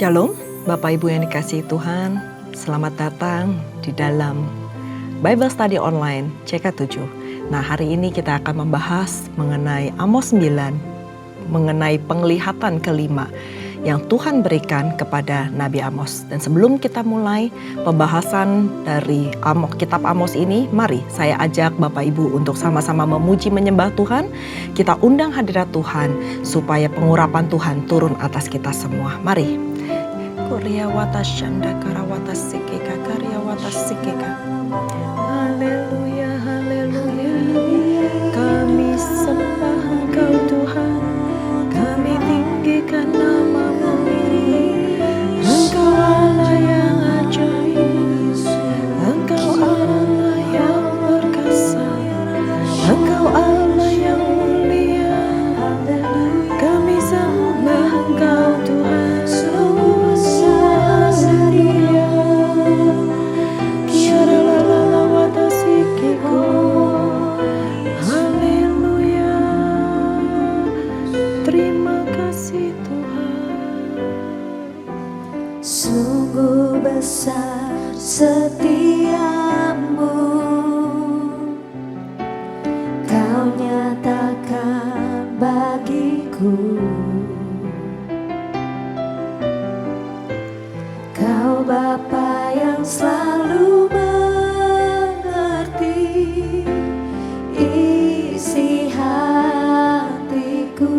Shalom, Bapak Ibu yang dikasihi Tuhan. Selamat datang di dalam Bible Study Online CK7. Nah, hari ini kita akan membahas mengenai Amos 9, mengenai penglihatan kelima yang Tuhan berikan kepada Nabi Amos. Dan sebelum kita mulai pembahasan dari kitab Amos ini, mari saya ajak Bapak Ibu untuk sama-sama memuji menyembah Tuhan. Kita undang hadirat Tuhan supaya pengurapan Tuhan turun atas kita semua. Mari. Korea wata shanda karawata sikeka karya wata sikeka. Haleluya, haleluya. Kami sembah Engkau Tuhan, kami tinggikan nama-Mu. Engkau Allah yang ajaib, Engkau Allah yang perkasa, Engkau Allah yang mulia. Kami sembah Engkau Tuhan. Sungguh besar setiamu, Kau nyatakan bagiku. Kau Bapa yang selalu mengerti isi hatiku.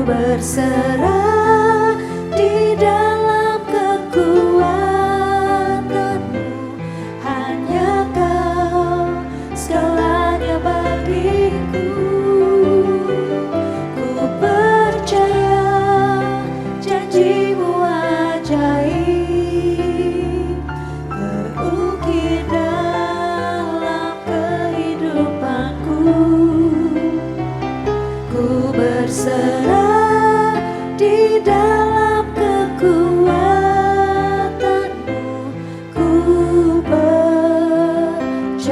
Berserah di dalam kekuatan-Mu, hanya Kau segalanya bagiku. Ku percaya janji-Mu ajaib, terukir dalam kehidupanku. Ku berserah di dalam kekuatan-Mu, ku percaya.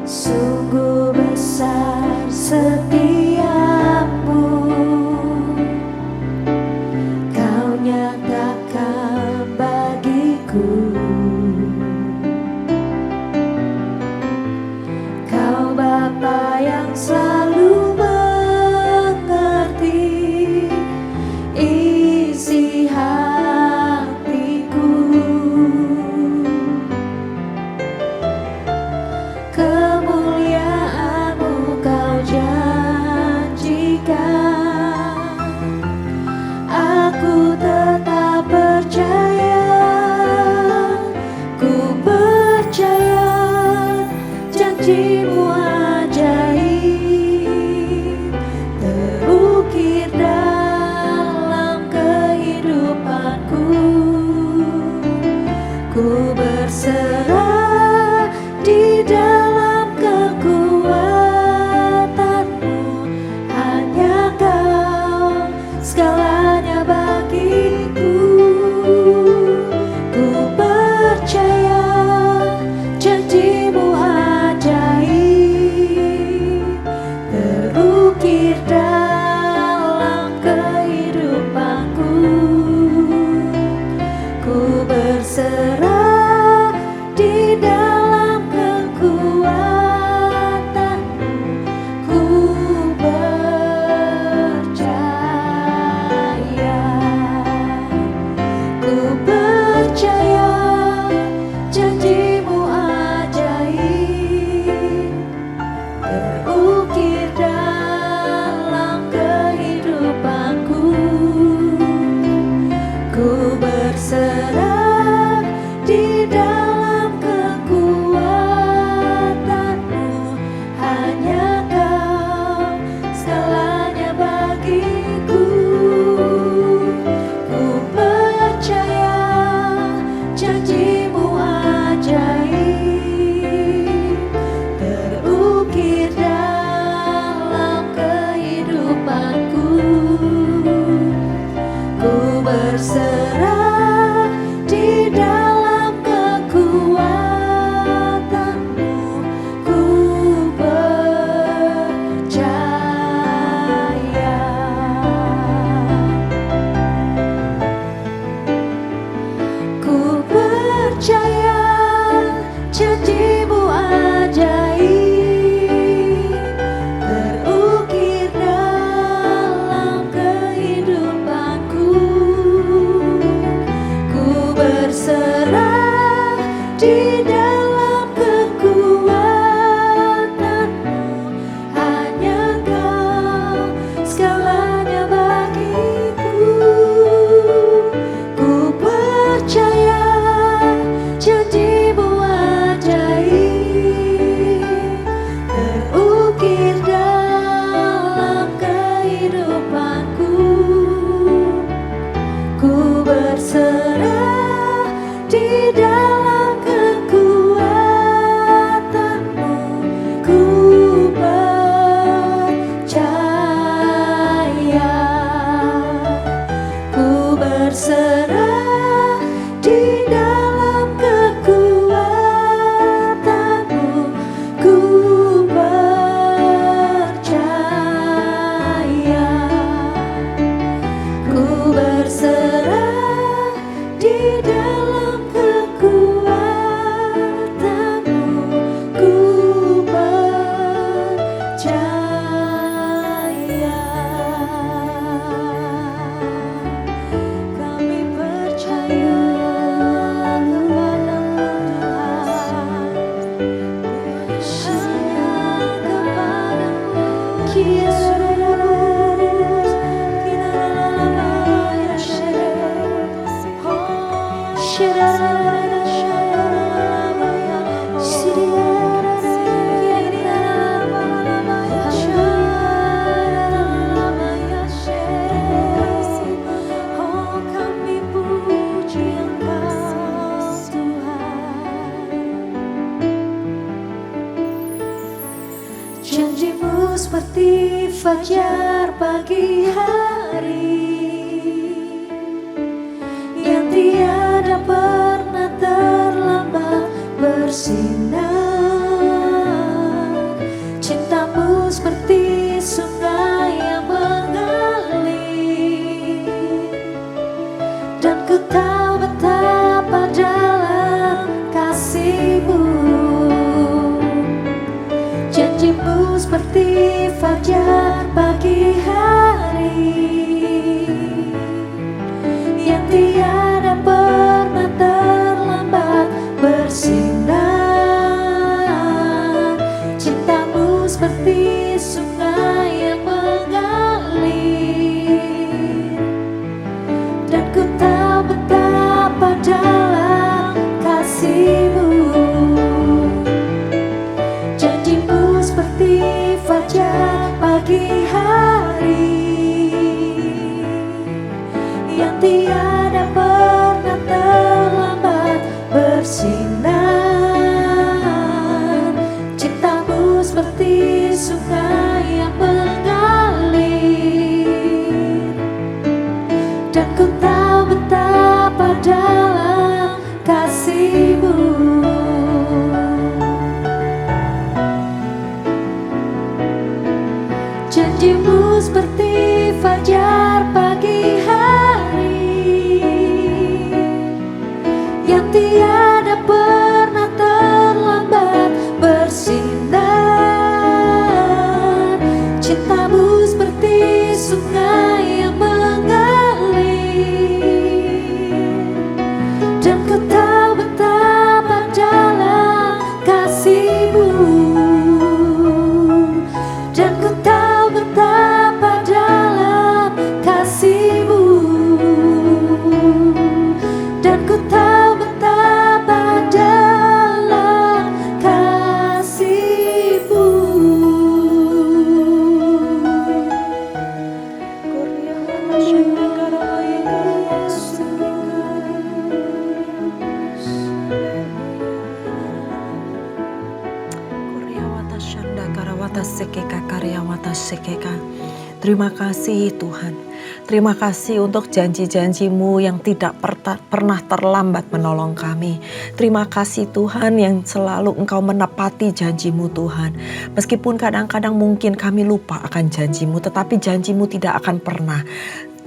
Sungguh besar setiamu, Kau nyatakan bagiku. Bapa yang selalu mengerti isi hatiku. Kemuliaan-Mu Kau janjikan, aku tetap percaya. Ku percaya janji-Mu ajaib, terukir dalam kehidupanku. Ku berserah di dalam kekuatan-Mu, hanya Kau segalanya bagiku. Ku percaya janji-Mu terukir dalam kehidupanku. Ku berserah di dalam kekuatan-Mu, ku percaya. Ku percaya janji-Mu ajaib, Janjimu seperti fajar pagi hari yang tiada pernah terlambat bersinar. Cintamu seperti sungai yang mengalir, dan ku tahu betapa dalam kasih-Mu. Janjimu seperti fajar pagi hari yang tiada pernah terlambat bersinar. Cintamu seperti sungai yang mengalir, dan ku tahu betapa dalam kasih-Mu. Janjimu seperti fajar pagi hari yang tiada pernah terlambat bersinar. Cintamu seperti sungai yang mengalir, dan ku tahu betapa dalam kasih-Mu. Janjimu seperti fajar pagi hari yang tiada pernah terlambat bersinar. Cintamu seperti sungai yang mengalir, dan ku tahu betapa dalam kasih-Mu. Dan ku tahu betapa dalam kasih-Mu. Dan ku tahu betapa dalam kasih-Mu. Terima kasih Tuhan. Terima kasih untuk janji-janji-Mu yang tidak pernah terlambat menolong kami. Terima kasih Tuhan yang selalu Engkau menepati janji-Mu Tuhan. Meskipun kadang-kadang mungkin kami lupa akan janji-Mu, tetapi janji-Mu tidak akan pernah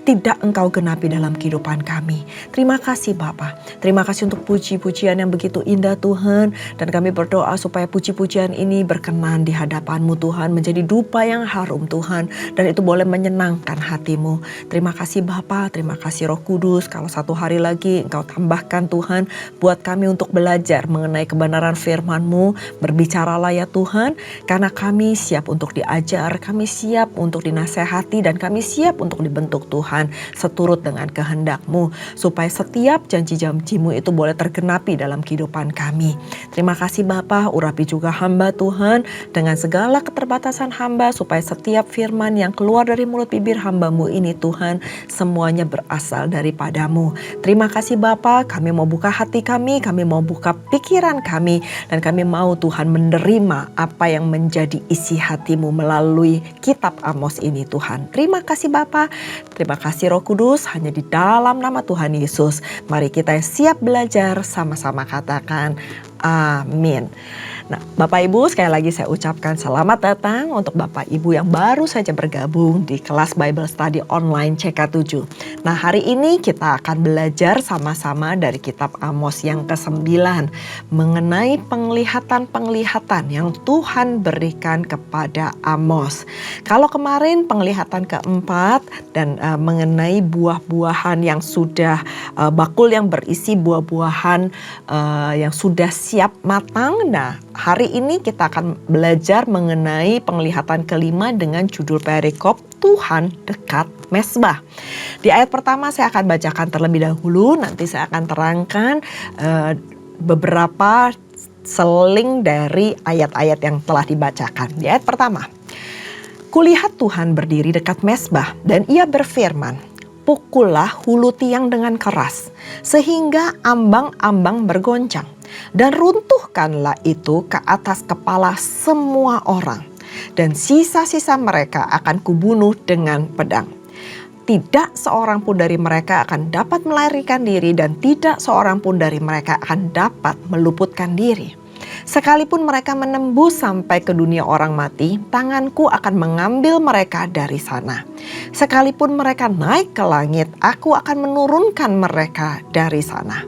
tidak Engkau genapi dalam kehidupan kami. Terima kasih Bapa. Terima kasih untuk puji-pujian yang begitu indah Tuhan. Dan kami berdoa supaya puji-pujian ini berkenan di hadapan-Mu Tuhan. Menjadi dupa yang harum Tuhan. Dan itu boleh menyenangkan hati-Mu. Terima kasih Bapa. Terima kasih Roh Kudus. Kalau satu hari lagi Engkau tambahkan Tuhan. Buat kami untuk belajar mengenai kebenaran firman-Mu. Berbicaralah ya Tuhan. Karena kami siap untuk diajar. Kami siap untuk dinasehati. Dan kami siap untuk dibentuk Tuhan. Seturut dengan kehendak-Mu, supaya setiap janji-janji-Mu itu boleh tergenapi dalam kehidupan kami. Terima kasih Bapa, urapi juga hamba Tuhan dengan segala keterbatasan hamba, supaya setiap firman yang keluar dari mulut bibir hamba-Mu ini Tuhan, semuanya berasal daripada-Mu. Terima kasih Bapa, kami mau buka hati kami mau buka pikiran kami, dan kami mau Tuhan menerima apa yang menjadi isi hati-Mu melalui kitab Amos ini Tuhan. Terima kasih Bapa, terima kasih Roh Kudus, hanya di dalam nama Tuhan Yesus. Mari kita siap belajar, sama-sama katakan amin. Nah, Bapak Ibu, sekali lagi saya ucapkan selamat datang untuk Bapak Ibu yang baru saja bergabung di kelas Bible Study Online CK7. Nah, hari ini kita akan belajar sama-sama dari kitab Amos yang ke-9 mengenai penglihatan-penglihatan yang Tuhan berikan kepada Amos. Kalau kemarin penglihatan keempat dan mengenai buah-buahan yang sudah bakul yang berisi buah-buahan yang sudah siap matang. Nah, hari ini kita akan belajar mengenai penglihatan kelima dengan judul perikop Tuhan dekat Mesbah. Di ayat pertama saya akan bacakan terlebih dahulu, nanti saya akan terangkan beberapa seling dari ayat-ayat yang telah dibacakan. Di ayat pertama, kulihat Tuhan berdiri dekat Mesbah dan ia berfirman, pukullah hulu tiang dengan keras, sehingga ambang-ambang bergoncang. Dan runtuhkanlah itu ke atas kepala semua orang. dan sisa-sisa mereka akan kubunuh dengan pedang. Tidak seorang pun dari mereka akan dapat melarikan diri dan tidak seorang pun dari mereka akan dapat meluputkan diri. Sekalipun mereka menembus sampai ke dunia orang mati, tanganku akan mengambil mereka dari sana. Sekalipun mereka naik ke langit, aku akan menurunkan mereka dari sana.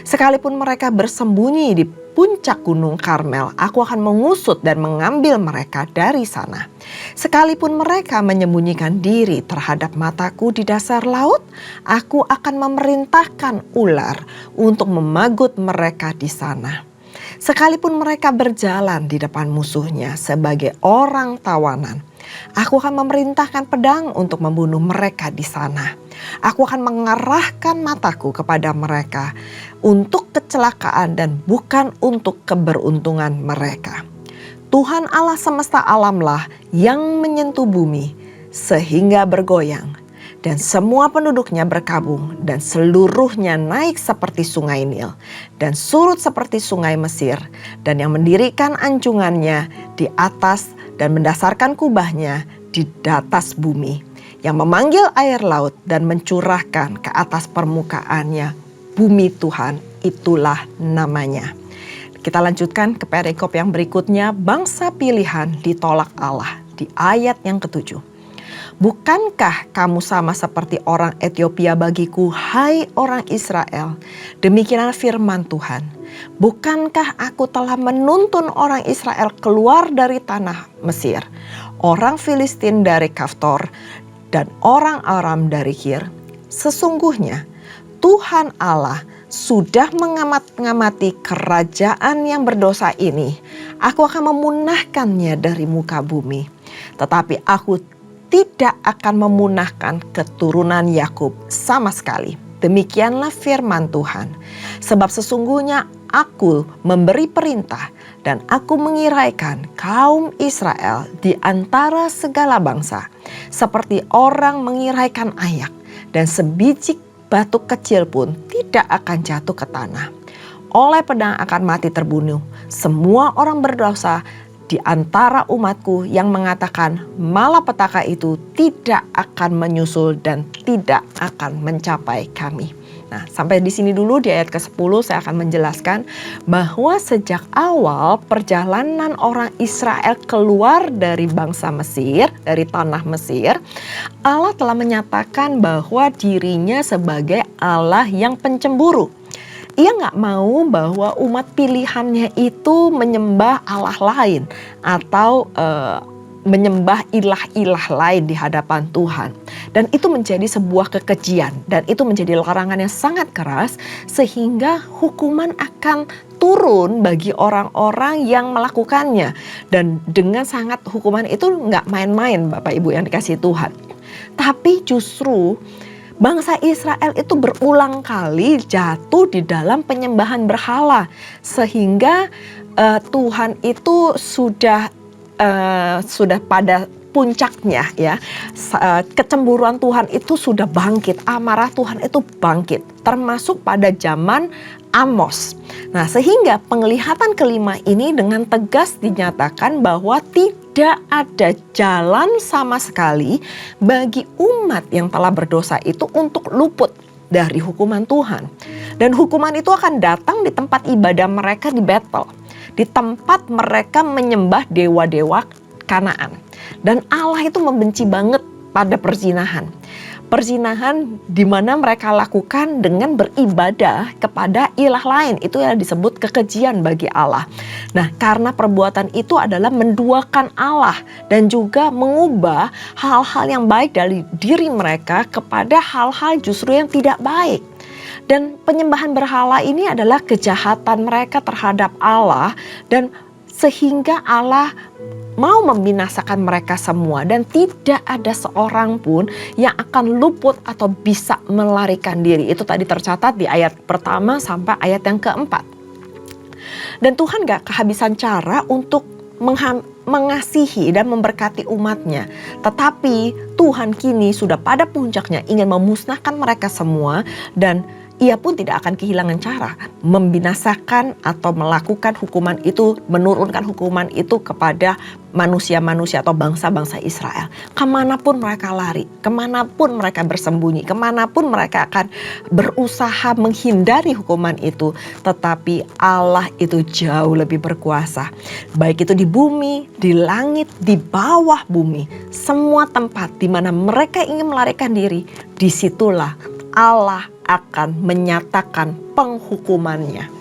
Sekalipun mereka bersembunyi di puncak gunung Karmel, aku akan mengusut dan mengambil mereka dari sana. Sekalipun mereka menyembunyikan diri terhadap mataku di dasar laut, aku akan memerintahkan ular untuk memagut mereka di sana. Sekalipun mereka berjalan di depan musuhnya sebagai orang tawanan, aku akan memerintahkan pedang untuk membunuh mereka di sana. Aku akan mengarahkan mataku kepada mereka untuk kecelakaan dan bukan untuk keberuntungan mereka. Tuhan Allah semesta alamlah yang menyentuh bumi sehingga bergoyang, dan semua penduduknya berkabung, dan seluruhnya naik seperti sungai Nil, dan surut seperti sungai Mesir, dan yang mendirikan anjungannya di atas dan mendasarkan kubahnya di atas bumi, yang memanggil air laut dan mencurahkan ke atas permukaannya bumi Tuhan, itulah namanya. Kita lanjutkan ke perikop yang berikutnya, bangsa pilihan ditolak Allah di ayat yang ke-7. Bukankah kamu sama seperti orang Etiopia bagiku, hai orang Israel? Demikianlah firman Tuhan. Bukankah aku telah menuntun orang Israel keluar dari tanah Mesir, orang Filistin dari Kaftor, dan orang Aram dari Kir? Sesungguhnya Tuhan Allah sudah mengamati kerajaan yang berdosa ini. Aku akan memunahkannya dari muka bumi. Tetapi aku tidak akan memunahkan keturunan Yakub sama sekali. Demikianlah firman Tuhan. Sebab sesungguhnya aku memberi perintah dan aku mengiraikan kaum Israel di antara segala bangsa, seperti orang mengiraikan ayak, dan sebiji batu kecil pun tidak akan jatuh ke tanah. Oleh pedang akan mati terbunuh semua orang berdosa di antara umatku yang mengatakan malapetaka itu tidak akan menyusul dan tidak akan mencapai kami. Nah, sampai di sini dulu di ayat ke-10 saya akan menjelaskan bahwa sejak awal perjalanan orang Israel keluar dari bangsa Mesir, dari tanah Mesir, Allah telah menyatakan bahwa dirinya sebagai Allah yang pencemburu. Ia nggak mau bahwa umat pilihannya itu menyembah Allah lain atau menyembah ilah-ilah lain di hadapan Tuhan. Dan itu menjadi sebuah kekejian dan itu menjadi larangan yang sangat keras sehingga hukuman akan turun bagi orang-orang yang melakukannya. Dan dengan sangat hukuman itu nggak main-main Bapak Ibu yang dikasihi Tuhan. Tapi justru bangsa Israel itu berulang kali jatuh di dalam penyembahan berhala sehingga Tuhan itu sudah pada puncaknya ya. Kecemburuan Tuhan itu sudah bangkit, amarah Tuhan itu bangkit, termasuk pada zaman Amos. Nah, sehingga penglihatan kelima ini dengan tegas dinyatakan bahwa tidak ada jalan sama sekali bagi umat yang telah berdosa itu untuk luput dari hukuman Tuhan. Dan hukuman itu akan datang di tempat ibadah mereka di Betel, di tempat mereka menyembah dewa-dewa Kanaan. Dan Allah itu membenci banget pada perzinahan. Perzinahan di mana mereka lakukan dengan beribadah kepada ilah lain. Itu yang disebut kekejian bagi Allah. Nah, karena perbuatan itu adalah menduakan Allah dan juga mengubah hal-hal yang baik dari diri mereka kepada hal-hal justru yang tidak baik. Dan penyembahan berhala ini adalah kejahatan mereka terhadap Allah dan sehingga Allah mau membinasakan mereka semua dan tidak ada seorang pun yang akan luput atau bisa melarikan diri. Itu tadi tercatat di ayat pertama sampai ayat yang keempat. Dan Tuhan gak kehabisan cara untuk mengasihi dan memberkati umatnya. Tetapi Tuhan kini sudah pada puncaknya ingin memusnahkan mereka semua dan ia pun tidak akan kehilangan cara membinasakan atau melakukan hukuman itu, menurunkan hukuman itu kepada manusia-manusia atau bangsa-bangsa Israel. Kemanapun mereka lari, kemanapun mereka bersembunyi, kemanapun mereka akan berusaha menghindari hukuman itu. Tetapi Allah itu jauh lebih berkuasa. Baik itu di bumi, di langit, di bawah bumi. Semua tempat di mana mereka ingin melarikan diri, disitulah Allah akan menyatakan penghukumannya.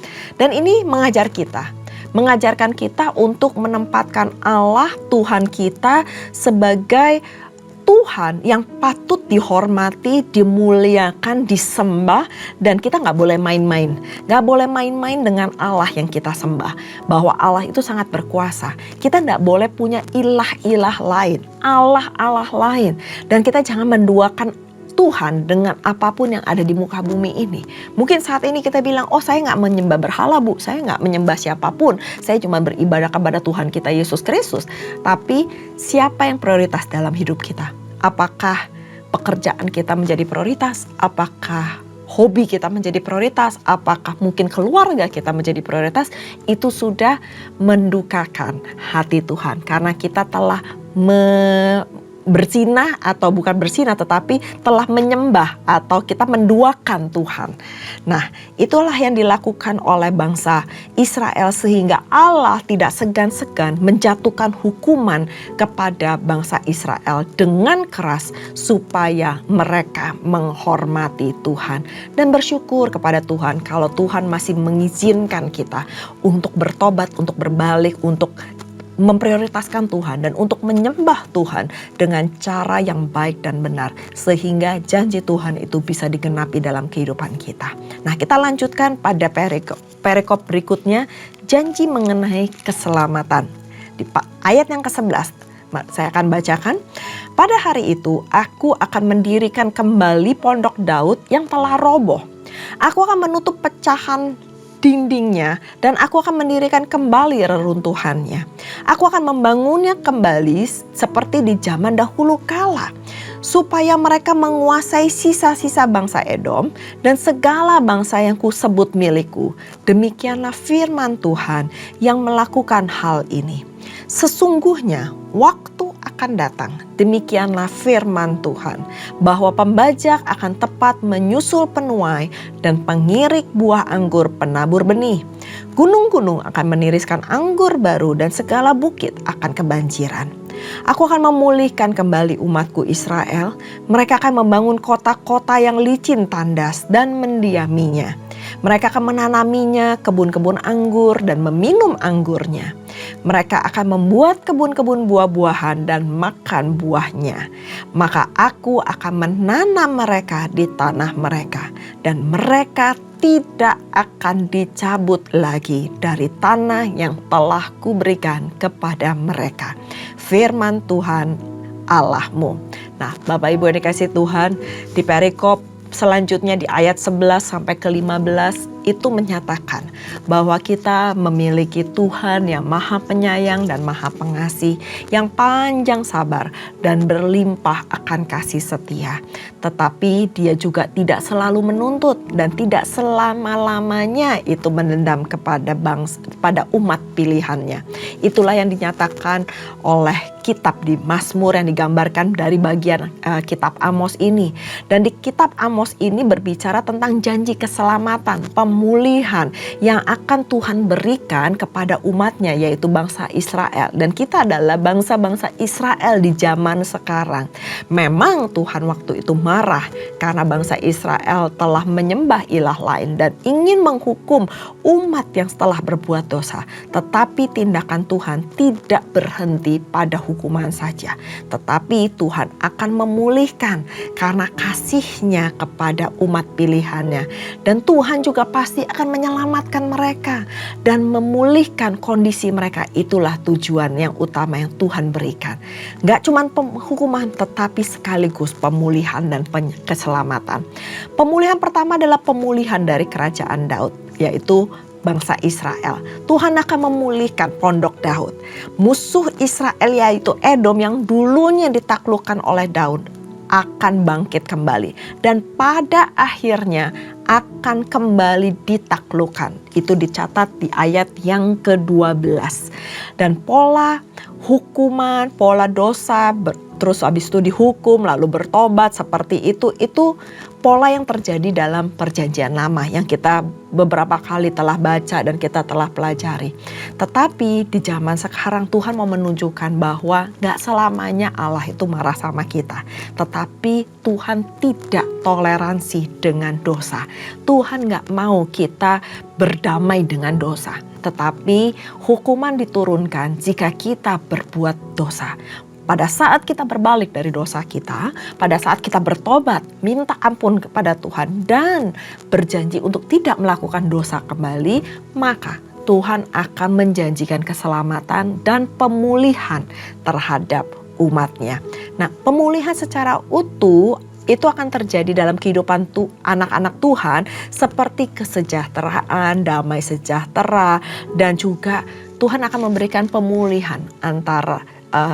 Dan ini mengajarkan kita untuk menempatkan Allah, Tuhan kita, sebagai Tuhan yang patut dihormati, dimuliakan, disembah. Dan kita gak boleh main-main. Gak boleh main-main dengan Allah yang kita sembah. Bahwa Allah itu sangat berkuasa. Kita gak boleh punya ilah-ilah lain, Allah-Allah lain. Dan kita jangan menduakan Tuhan dengan apapun yang ada di muka bumi ini. Mungkin saat ini kita bilang, oh saya gak menyembah berhala bu, saya gak menyembah siapapun, saya cuma beribadah kepada Tuhan kita Yesus Kristus. Tapi siapa yang prioritas dalam hidup kita? Apakah pekerjaan kita menjadi prioritas? Apakah hobi kita menjadi prioritas? Apakah mungkin keluarga kita menjadi prioritas? Itu sudah mendukakan hati Tuhan. Karena kita telah bersinah, atau bukan bersinah tetapi telah menyembah atau kita menduakan Tuhan. Nah, itulah yang dilakukan oleh bangsa Israel sehingga Allah tidak segan-segan menjatuhkan hukuman kepada bangsa Israel dengan keras supaya mereka menghormati Tuhan dan bersyukur kepada Tuhan kalau Tuhan masih mengizinkan kita untuk bertobat, untuk berbalik, untuk memprioritaskan Tuhan dan untuk menyembah Tuhan dengan cara yang baik dan benar sehingga janji Tuhan itu bisa digenapi dalam kehidupan kita. Nah, kita lanjutkan pada perikop berikutnya, janji mengenai keselamatan. Di ayat yang ke-11 saya akan bacakan. Pada hari itu aku akan mendirikan kembali pondok Daud yang telah roboh. Aku akan menutup pecahan dindingnya dan aku akan mendirikan kembali reruntuhannya. Aku akan membangunnya kembali seperti di zaman dahulu kala, supaya mereka menguasai sisa-sisa bangsa Edom dan segala bangsa yang kusebut milikku. Demikianlah firman Tuhan yang melakukan hal ini. Sesungguhnya waktu akan datang, demikianlah firman Tuhan, bahwa pembajak akan tepat menyusul penuai dan pengirik buah anggur penabur benih. Gunung-gunung akan meniriskan anggur baru dan segala bukit akan kebanjiran. Aku akan memulihkan kembali umatku Israel. Mereka akan membangun kota-kota yang licin tandas dan mendiaminya. Mereka akan menanaminya kebun-kebun anggur dan meminum anggurnya. Mereka akan membuat kebun-kebun buah-buahan dan makan buahnya. Maka aku akan menanam mereka di tanah mereka. Dan mereka tidak akan dicabut lagi dari tanah yang telah kuberikan kepada mereka. Firman Tuhan Allahmu. Nah, Bapak Ibu yang dikasihi Tuhan, di perikop selanjutnya di ayat 11 sampai ke 15 itu menyatakan bahwa kita memiliki Tuhan yang maha penyayang dan maha pengasih, yang panjang sabar dan berlimpah akan kasih setia. Tetapi dia juga tidak selalu menuntut dan tidak selama-lamanya itu mendendam kepada umat pilihannya. Itulah yang dinyatakan oleh kitab di Mazmur yang digambarkan dari bagian kitab Amos ini. Dan di kitab Amos ini berbicara tentang janji keselamatan, pemulihan yang akan Tuhan berikan kepada umatnya, yaitu bangsa Israel. Dan kita adalah bangsa-bangsa Israel di zaman sekarang. Memang Tuhan waktu itu marah karena bangsa Israel telah menyembah ilah lain dan ingin menghukum umat yang telah berbuat dosa. Tetapi tindakan Tuhan tidak berhenti pada hukuman saja. Tetapi Tuhan akan memulihkan karena kasihnya kepada umat pilihannya. Dan Tuhan juga pasti akan menyelamatkan mereka dan memulihkan kondisi mereka. Itulah tujuan yang utama yang Tuhan berikan. Gak cuma hukuman tetapi sekaligus pemulihan dan keselamatan. Pemulihan pertama adalah pemulihan dari kerajaan Daud, yaitu bangsa Israel. Tuhan akan memulihkan pondok Daud. Musuh Israel yaitu Edom yang dulunya ditaklukkan oleh Daud akan bangkit kembali. Dan pada akhirnya akan kembali ditaklukkan. Itu dicatat di ayat yang ke-12. Dan pola hukuman, pola dosa, terus habis itu dihukum lalu bertobat seperti itu pola yang terjadi dalam perjanjian lama yang kita beberapa kali telah baca dan kita telah pelajari. Tetapi di zaman sekarang Tuhan mau menunjukkan bahwa gak selamanya Allah itu marah sama kita. Tetapi Tuhan tidak toleransi dengan dosa. Tuhan gak mau kita berdamai dengan dosa. Tetapi hukuman diturunkan jika kita berbuat dosa. Pada saat kita berbalik dari dosa kita, pada saat kita bertobat, minta ampun kepada Tuhan dan berjanji untuk tidak melakukan dosa kembali, maka Tuhan akan menjanjikan keselamatan dan pemulihan terhadap umatnya. Nah, pemulihan secara utuh itu akan terjadi dalam kehidupan anak-anak Tuhan seperti kesejahteraan, damai sejahtera, dan juga Tuhan akan memberikan pemulihan antara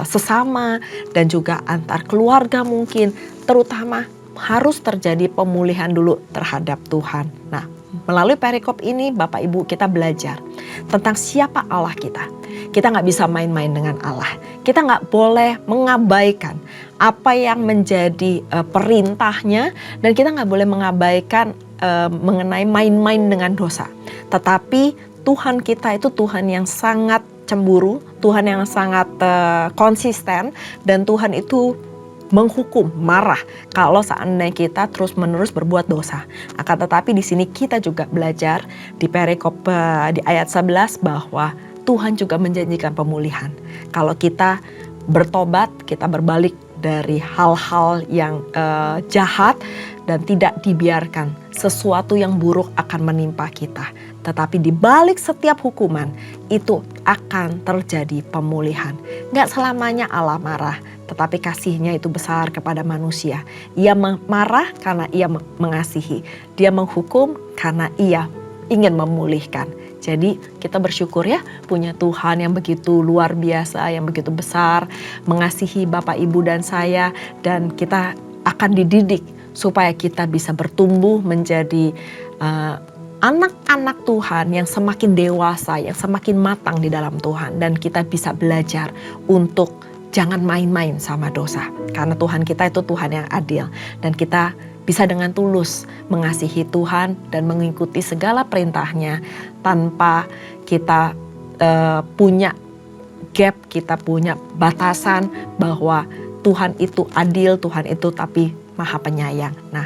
sesama dan juga antar keluarga mungkin, terutama harus terjadi pemulihan dulu terhadap Tuhan. Nah, melalui perikop ini Bapak Ibu kita belajar tentang siapa Allah kita. Kita gak bisa main-main dengan Allah. Kita gak boleh mengabaikan apa yang menjadi perintahnya, dan kita gak boleh mengabaikan mengenai main-main dengan dosa. Tetapi Tuhan kita itu Tuhan yang sangat cemburu, Tuhan yang sangat konsisten, dan Tuhan itu menghukum, marah kalau seandainya kita terus-menerus berbuat dosa. Akan tetapi di sini kita juga belajar di perikop di ayat 11 bahwa Tuhan juga menjanjikan pemulihan. Kalau kita bertobat, kita berbalik dari hal-hal yang jahat dan tidak dibiarkan sesuatu yang buruk akan menimpa kita. Tetapi di balik setiap hukuman itu akan terjadi pemulihan. Gak selamanya Allah marah, tetapi kasihnya itu besar kepada manusia. Ia marah karena ia mengasihi. Dia menghukum karena ia ingin memulihkan. Jadi kita bersyukur ya punya Tuhan yang begitu luar biasa, yang begitu besar, mengasihi Bapak Ibu dan saya, dan kita akan dididik supaya kita bisa bertumbuh menjadi anak-anak Tuhan yang semakin dewasa, yang semakin matang di dalam Tuhan. Dan kita bisa belajar untuk jangan main-main sama dosa. Karena Tuhan kita itu Tuhan yang adil. Dan kita bisa dengan tulus mengasihi Tuhan dan mengikuti segala perintahnya tanpa kita punya gap, kita punya batasan bahwa Tuhan itu adil, Tuhan itu tapi Maha Penyayang. Nah,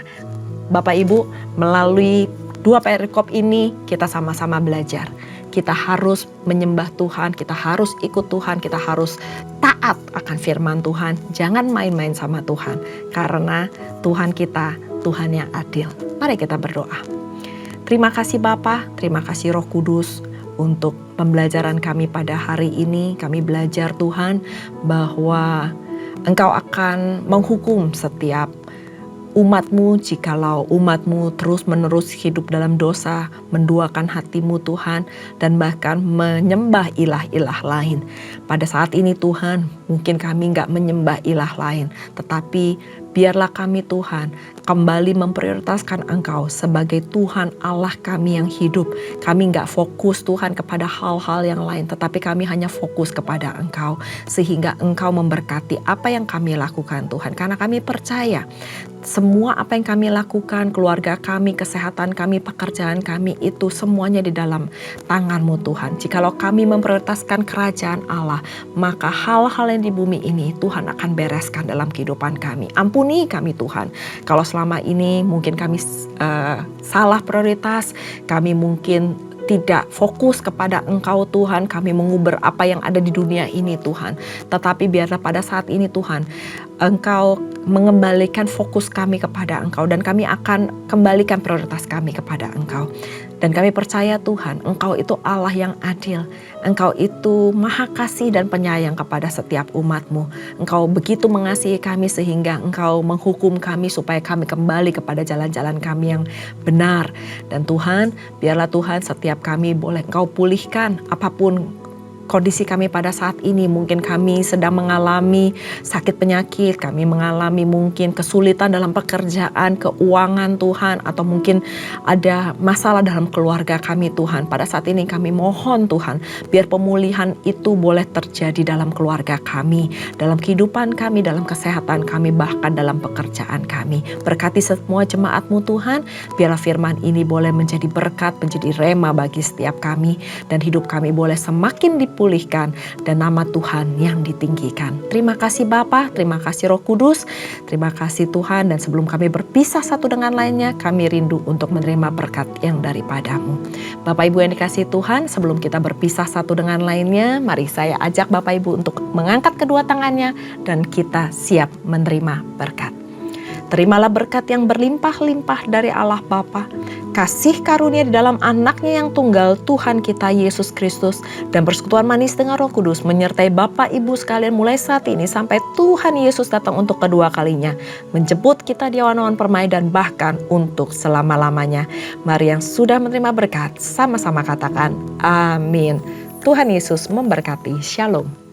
Bapak Ibu, melalui 2 perikop ini kita sama-sama belajar. Kita harus menyembah Tuhan, kita harus ikut Tuhan, kita harus taat akan firman Tuhan. Jangan main-main sama Tuhan, karena Tuhan kita Tuhan yang adil. Mari kita berdoa. Terima kasih Bapa, terima kasih Roh Kudus untuk pembelajaran kami pada hari ini. Kami belajar Tuhan bahwa Engkau akan menghukum setiap umat-Mu jikalau umat-Mu terus-menerus hidup dalam dosa, menduakan hati-Mu Tuhan, dan bahkan menyembah ilah-ilah lain. Pada saat ini Tuhan, mungkin kami gak menyembah ilah lain, tetapi biarlah kami Tuhan kembali memprioritaskan Engkau sebagai Tuhan Allah kami yang hidup. Kami gak fokus Tuhan kepada hal-hal yang lain, tetapi kami hanya fokus kepada Engkau, sehingga Engkau memberkati apa yang kami lakukan Tuhan. Karena kami percaya semua apa yang kami lakukan, keluarga kami, kesehatan kami, pekerjaan kami, itu semuanya di dalam tangan-Mu Tuhan. Jikalau kami memprioritaskan kerajaan Allah, maka hal-hal yang di bumi ini Tuhan akan bereskan dalam kehidupan kami. Ampuni kami Tuhan, kalau selama ini mungkin kami salah prioritas, kami mungkin tidak fokus kepada Engkau Tuhan, kami mengubur apa yang ada di dunia ini Tuhan. Tetapi biarlah pada saat ini Tuhan, Engkau mengembalikan fokus kami kepada Engkau, dan kami akan kembalikan prioritas kami kepada Engkau. Dan kami percaya Tuhan, Engkau itu Allah yang adil. Engkau itu maha kasih dan penyayang kepada setiap umat-Mu. Engkau begitu mengasihi kami sehingga Engkau menghukum kami supaya kami kembali kepada jalan-jalan kami yang benar. Dan Tuhan, biarlah Tuhan setiap kami boleh Engkau pulihkan apapun kondisi kami pada saat ini. Mungkin kami sedang mengalami sakit penyakit, kami mengalami mungkin kesulitan dalam pekerjaan, keuangan Tuhan, atau mungkin ada masalah dalam keluarga kami Tuhan. Pada saat ini kami mohon Tuhan, biar pemulihan itu boleh terjadi dalam keluarga kami, dalam kehidupan kami, dalam kesehatan kami, bahkan dalam pekerjaan kami. Berkati semua jemaat-Mu Tuhan, biarlah firman ini boleh menjadi berkat, menjadi rema bagi setiap kami, dan hidup kami boleh semakin dipulihkan dan nama Tuhan yang ditinggikan. Terima kasih Bapa, terima kasih Roh Kudus, terima kasih Tuhan. Dan sebelum kami berpisah satu dengan lainnya, kami rindu untuk menerima berkat yang daripada-Mu. Bapak Ibu yang dikasihi Tuhan, sebelum kita berpisah satu dengan lainnya, mari saya ajak Bapak Ibu untuk mengangkat kedua tangannya dan kita siap menerima berkat. Terimalah berkat yang berlimpah-limpah dari Allah Bapa, kasih karunia di dalam anaknya yang tunggal Tuhan kita Yesus Kristus, dan persekutuan manis dengan Roh Kudus menyertai Bapak Ibu sekalian mulai saat ini sampai Tuhan Yesus datang untuk kedua kalinya, menjemput kita di awan-awan permai dan bahkan untuk selama-lamanya. Mari yang sudah menerima berkat, sama-sama katakan amin. Tuhan Yesus memberkati. Shalom.